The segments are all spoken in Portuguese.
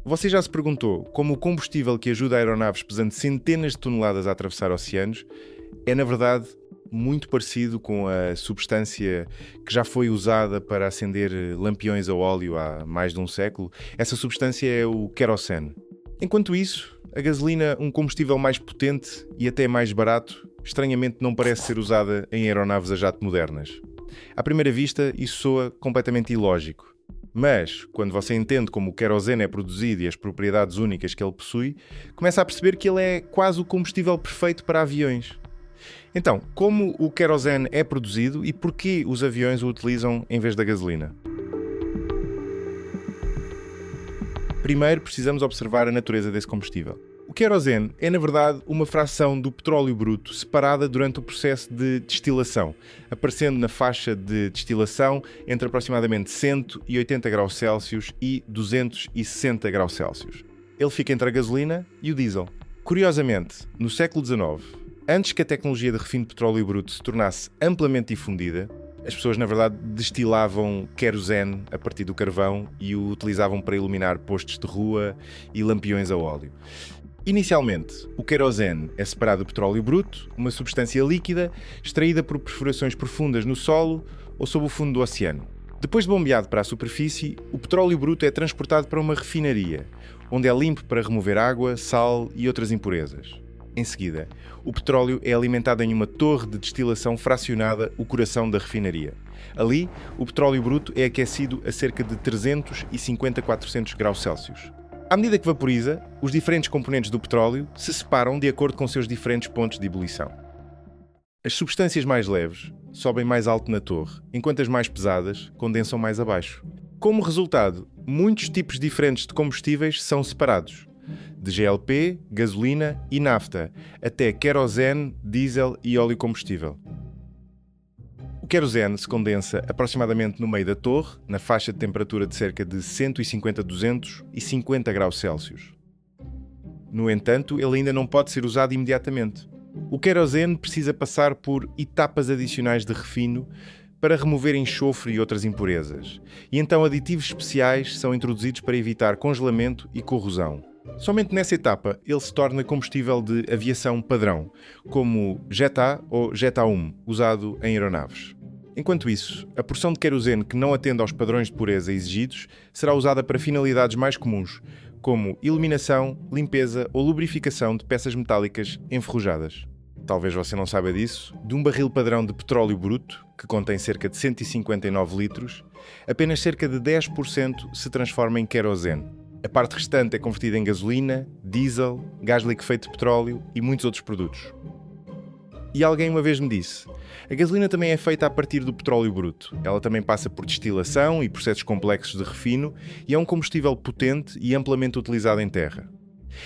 Você já se perguntou como o combustível que ajuda aeronaves pesando centenas de toneladas a atravessar oceanos é, na verdade, muito parecido com a substância que já foi usada para acender lampiões a óleo há mais de um século? Essa substância é o querosene. Enquanto isso, a gasolina, um combustível mais potente e até mais barato, estranhamente não parece ser usada em aeronaves a jato modernas. À primeira vista, isso soa completamente ilógico. Mas, quando você entende como o querosene é produzido e as propriedades únicas que ele possui, começa a perceber que ele é quase o combustível perfeito para aviões. Então, como o querosene é produzido e porquê os aviões o utilizam em vez da gasolina? Primeiro, precisamos observar a natureza desse combustível. O querosene é, na verdade, uma fração do petróleo bruto separada durante o processo de destilação, aparecendo na faixa de destilação entre aproximadamente 180 graus Celsius e 260 graus Celsius. Ele fica entre a gasolina e o diesel. Curiosamente, no século XIX, antes que a tecnologia de refino de petróleo bruto se tornasse amplamente difundida, as pessoas, na verdade, destilavam querosene a partir do carvão e o utilizavam para iluminar postos de rua e lampiões a óleo. Inicialmente, o querosene é separado do petróleo bruto, uma substância líquida extraída por perfurações profundas no solo ou sob o fundo do oceano. Depois de bombeado para a superfície, o petróleo bruto é transportado para uma refinaria, onde é limpo para remover água, sal e outras impurezas. Em seguida, o petróleo é alimentado em uma torre de destilação fracionada, o coração da refinaria. Ali, o petróleo bruto é aquecido a cerca de 350 a 400 graus Celsius. À medida que vaporiza, os diferentes componentes do petróleo se separam de acordo com seus diferentes pontos de ebulição. As substâncias mais leves sobem mais alto na torre, enquanto as mais pesadas condensam mais abaixo. Como resultado, muitos tipos diferentes de combustíveis são separados, de GLP, gasolina e nafta, até querosene, diesel e óleo combustível. O querosene se condensa aproximadamente no meio da torre, na faixa de temperatura de cerca de 150 a 250 graus Celsius. No entanto, ele ainda não pode ser usado imediatamente. O querosene precisa passar por etapas adicionais de refino para remover enxofre e outras impurezas, e então aditivos especiais são introduzidos para evitar congelamento e corrosão. Somente nessa etapa ele se torna combustível de aviação padrão, como Jet A ou Jet A1, usado em aeronaves. Enquanto isso, a porção de querosene que não atende aos padrões de pureza exigidos será usada para finalidades mais comuns, como iluminação, limpeza ou lubrificação de peças metálicas enferrujadas. Talvez você não saiba disso, de um barril padrão de petróleo bruto, que contém cerca de 159 litros, apenas cerca de 10% se transforma em querosene. A parte restante é convertida em gasolina, diesel, gás liquefeito de petróleo e muitos outros produtos. E alguém uma vez me disse, a gasolina também é feita a partir do petróleo bruto. Ela também passa por destilação e processos complexos de refino e é um combustível potente e amplamente utilizado em terra.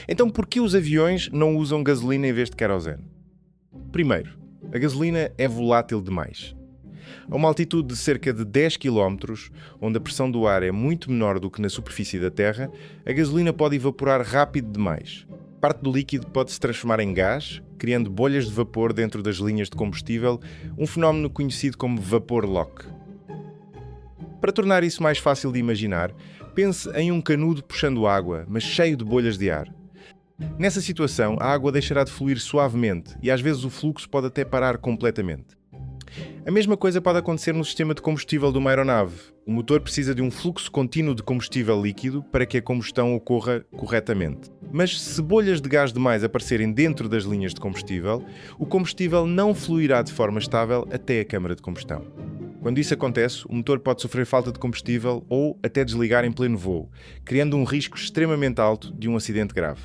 Então, por que os aviões não usam gasolina em vez de querosene? Primeiro, a gasolina é volátil demais. A uma altitude de cerca de 10 km, onde a pressão do ar é muito menor do que na superfície da Terra, a gasolina pode evaporar rápido demais. Parte do líquido pode se transformar em gás, criando bolhas de vapor dentro das linhas de combustível, um fenómeno conhecido como vapor lock. Para tornar isso mais fácil de imaginar, pense em um canudo puxando água, mas cheio de bolhas de ar. Nessa situação, a água deixará de fluir suavemente e às vezes o fluxo pode até parar completamente. A mesma coisa pode acontecer no sistema de combustível de uma aeronave. O motor precisa de um fluxo contínuo de combustível líquido para que a combustão ocorra corretamente. Mas se bolhas de gás demais aparecerem dentro das linhas de combustível, o combustível não fluirá de forma estável até a câmara de combustão. Quando isso acontece, o motor pode sofrer falta de combustível ou até desligar em pleno voo, criando um risco extremamente alto de um acidente grave.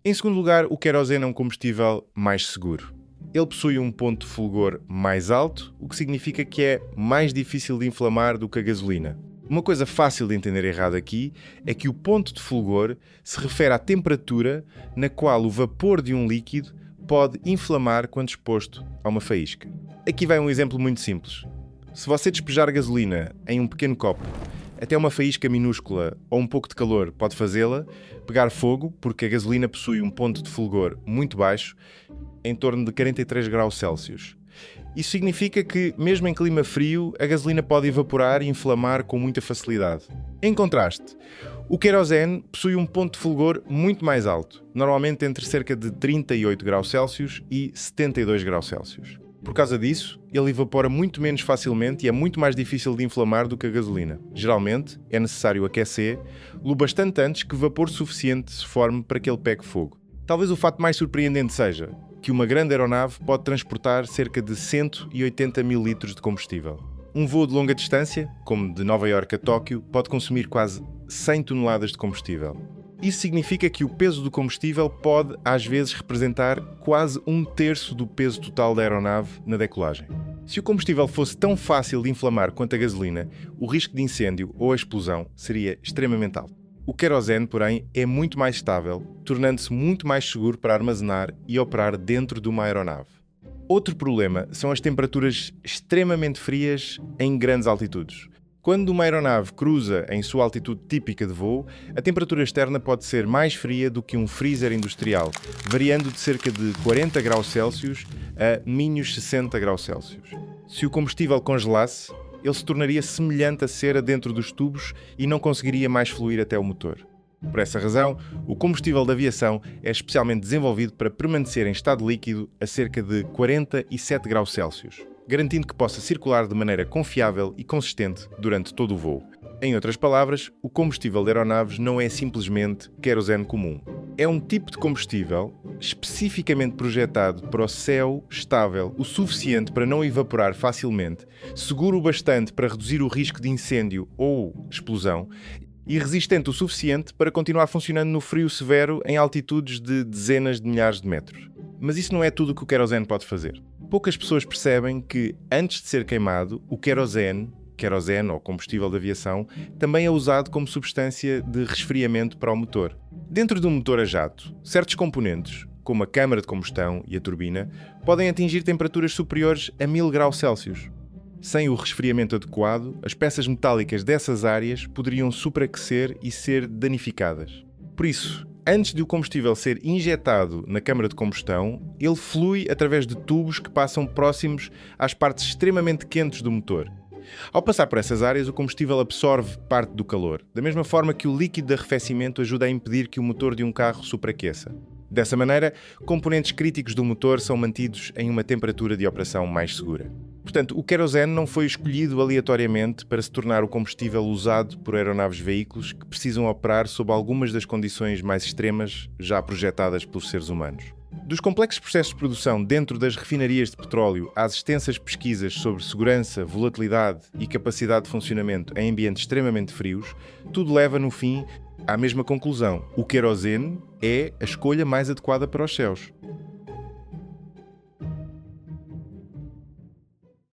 Em segundo lugar, o querosene é um combustível mais seguro. Ele possui um ponto de fulgor mais alto, o que significa que é mais difícil de inflamar do que a gasolina. Uma coisa fácil de entender errado aqui é que o ponto de fulgor se refere à temperatura na qual o vapor de um líquido pode inflamar quando exposto a uma faísca. Aqui vai um exemplo muito simples. Se você despejar gasolina em um pequeno copo, até uma faísca minúscula ou um pouco de calor pode fazê-la pegar fogo, porque a gasolina possui um ponto de fulgor muito baixo, em torno de 43 graus Celsius. Isso significa que, mesmo em clima frio, a gasolina pode evaporar e inflamar com muita facilidade. Em contraste, o querosene possui um ponto de fulgor muito mais alto, normalmente entre cerca de 38 graus Celsius e 72 graus Celsius. Por causa disso, ele evapora muito menos facilmente e é muito mais difícil de inflamar do que a gasolina. Geralmente, é necessário aquecê-lo bastante antes que vapor suficiente se forme para que ele pegue fogo. Talvez o fato mais surpreendente seja que uma grande aeronave pode transportar cerca de 180 mil litros de combustível. Um voo de longa distância, como de Nova Iorque a Tóquio, pode consumir quase 100 toneladas de combustível. Isso significa que o peso do combustível pode, às vezes, representar quase 1/3 do peso total da aeronave na decolagem. Se o combustível fosse tão fácil de inflamar quanto a gasolina, o risco de incêndio ou a explosão seria extremamente alto. O querosene, porém, é muito mais estável, tornando-se muito mais seguro para armazenar e operar dentro de uma aeronave. Outro problema são as temperaturas extremamente frias em grandes altitudes. Quando uma aeronave cruza em sua altitude típica de voo, a temperatura externa pode ser mais fria do que um freezer industrial, variando de cerca de 40 graus Celsius a -60 graus Celsius. Se o combustível congelasse, ele se tornaria semelhante a cera dentro dos tubos e não conseguiria mais fluir até o motor. Por essa razão, o combustível da aviação é especialmente desenvolvido para permanecer em estado líquido a cerca de 47 graus Celsius, garantindo que possa circular de maneira confiável e consistente durante todo o voo. Em outras palavras, o combustível de aeronaves não é simplesmente querosene comum. É um tipo de combustível especificamente projetado para o céu estável o suficiente para não evaporar facilmente, seguro o bastante para reduzir o risco de incêndio ou explosão e resistente o suficiente para continuar funcionando no frio severo em altitudes de dezenas de milhares de metros. Mas isso não é tudo o que o querosene pode fazer. Poucas pessoas percebem que, antes de ser queimado, o querosene ou combustível de aviação, também é usado como substância de resfriamento para o motor. Dentro de um motor a jato, certos componentes, como a câmara de combustão e a turbina, podem atingir temperaturas superiores a 1000 graus Celsius. Sem o resfriamento adequado, as peças metálicas dessas áreas poderiam superaquecer e ser danificadas. Por isso, antes de o combustível ser injetado na câmara de combustão, ele flui através de tubos que passam próximos às partes extremamente quentes do motor. Ao passar por essas áreas, o combustível absorve parte do calor, da mesma forma que o líquido de arrefecimento ajuda a impedir que o motor de um carro superaqueça. Dessa maneira, componentes críticos do motor são mantidos em uma temperatura de operação mais segura. Portanto, o querosene não foi escolhido aleatoriamente para se tornar o combustível usado por aeronaves veículos que precisam operar sob algumas das condições mais extremas já projetadas pelos seres humanos. Dos complexos processos de produção dentro das refinarias de petróleo às extensas pesquisas sobre segurança, volatilidade e capacidade de funcionamento em ambientes extremamente frios, tudo leva, no fim, à mesma conclusão. O querosene é a escolha mais adequada para os céus.